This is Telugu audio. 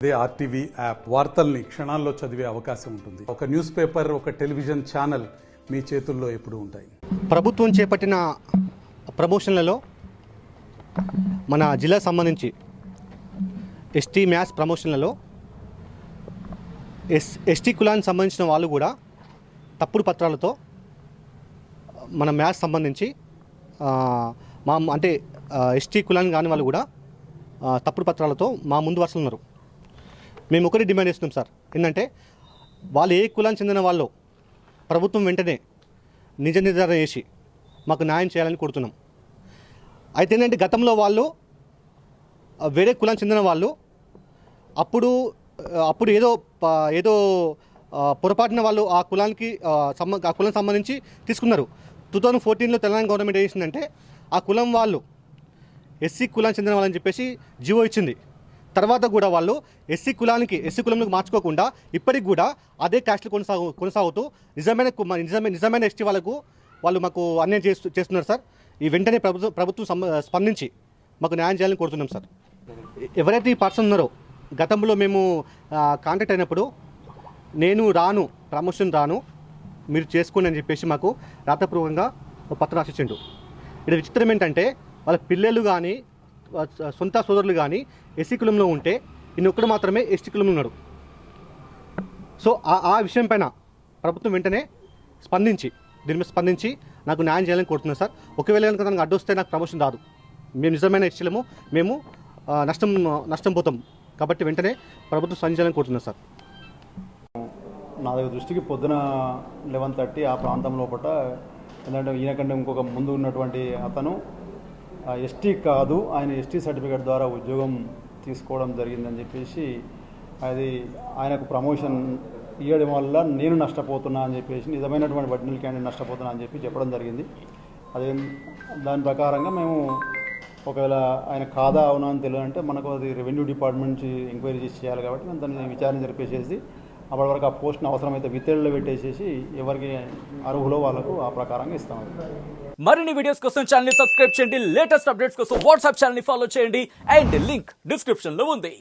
అదే ఆర్టీవీ యాప్ వార్తల్ని క్షణాల్లో చదివే అవకాశం ఉంటుంది. ఒక న్యూస్ పేపర్, ఒక టెలివిజన్ ఛానల్ మీ చేతుల్లో ఎప్పుడూ ఉంటాయి. ప్రభుత్వం చేపట్టిన ప్రమోషన్లలో మన జిల్లా సంబంధించి ఎస్టీ మ్యాథ్స్ ప్రమోషన్లలో ఎస్టీ కులానికి సంబంధించిన వాళ్ళు కూడా తప్పుడు పత్రాలతో మన మ్యాథ్స్ సంబంధించి ఎస్టీ కులానికి కాని వాళ్ళు కూడా తప్పుడు పత్రాలతో మా ముందు వరుసలు ఉన్నారు. మేము ఒకటి డిమాండ్ చేస్తున్నాం సార్, ఏంటంటే వాళ్ళు ఏ కులానికి చెందిన వాళ్ళు ప్రభుత్వం వెంటనే నిజ నిర్ధారణ చేసి మాకు న్యాయం చేయాలని కోరుతున్నాం. అయితే ఏంటంటే గతంలో వాళ్ళు వేరే కులానికి చెందిన వాళ్ళు అప్పుడు ఏదో పొరపాటున వాళ్ళు ఆ కులానికి సంబంధించి తీసుకున్నారు. 2014లో తెలంగాణ గవర్నమెంట్ ఏం చేసిందంటే ఆ కులం వాళ్ళు ఎస్సీ కులానికి చెందిన వాళ్ళని చెప్పేసి జీవో ఇచ్చింది. తర్వాత కూడా వాళ్ళు ఎస్సీ కులంలోకి మార్చుకోకుండా ఇప్పటికి కూడా అదే క్యాస్ట్లు కొనసాగుతూ నిజమైన ఎస్టీ వాళ్ళు మాకు అన్యాయం చేస్తున్నారు సార్. ఈ వెంటనే ప్రభుత్వం స్పందించి మాకు న్యాయం చేయాలని కోరుతున్నాం సార్. ఎవరైతే ఈ పర్సన్ ఉన్నారో గతంలో మేము కాంటాక్ట్ అయినప్పుడు నేను ప్రమోషన్ రాను మీరు చేసుకోండి అని చెప్పేసి మాకు రాతపూర్వకంగా పత్రం రాసిచ్చిండు. ఇది విచిత్రం ఏంటంటే వాళ్ళ పిల్లలు కానీ సొంత సోదరులు కానీ ఎస్సీ కులంలో ఉంటే ఈయన ఒక్కడు మాత్రమే ఎస్టీ కులంలో ఉన్నాడు. సో ఆ విషయం పైన ప్రభుత్వం వెంటనే దీని మీద స్పందించి నాకు న్యాయం చేయాలని కోరుతున్నాను సార్. ఒకవేళ కనుక నాకు అడ్డొస్తే నాకు ప్రమోషన్ రాదు. మేము నిజమైన ఎస్టీలము, మేము నష్టం పోతాం. కాబట్టి వెంటనే ప్రభుత్వం స్పందించాలని కోరుతున్నాను సార్. నా దగ్గర దృష్టికి పొద్దున 11:30 ఆ ప్రాంతం లోపల ఎందుకంటే ఈయనకంటే ఇంకొక ముందు ఉన్నటువంటి అతను ఎస్టీ కాదు, ఆయన ఎస్టీ సర్టిఫికేట్ ద్వారా ఉద్యోగం తీసుకోవడం జరిగిందని చెప్పేసి అది ఆయనకు ప్రమోషన్ ఇవ్వడం వల్ల నేను నష్టపోతున్నా అని చెప్పేసి నిజమైనటువంటి ఒరిజినల్ క్యాండిడేట్ నష్టపోతున్నా అని చెప్పడం జరిగింది. అదే దాని ప్రకారంగా మేము ఒకవేళ ఆయన కాదా అవునా అని తెలియాలంటే మనకు అది రెవెన్యూ డిపార్ట్మెంట్ నుంచి ఎంక్వైరీ చేసి చేయాలి. కాబట్టి మేము దాన్ని విచారణ జరిపేసేసి అప్పటి వరకు ఆ పోస్ట్ని అవసరమైతే విత్తేళ్ళలో పెట్టేసేసి ఎవరికి అర్హులో వాళ్ళకు ఆ ప్రకారంగా ఇస్తాం. మరిన్ని వీడియోస్ కోసం ఛానల్ ని సబ్స్క్రైబ్ చేయండి. లేటెస్ట్ అప్డేట్స్ కోసం వాట్సాప్ ఛానల్ ని ఫాలో చేయండి. అండ్ లింక్ డిస్క్రిప్షన్ లో ఉంది.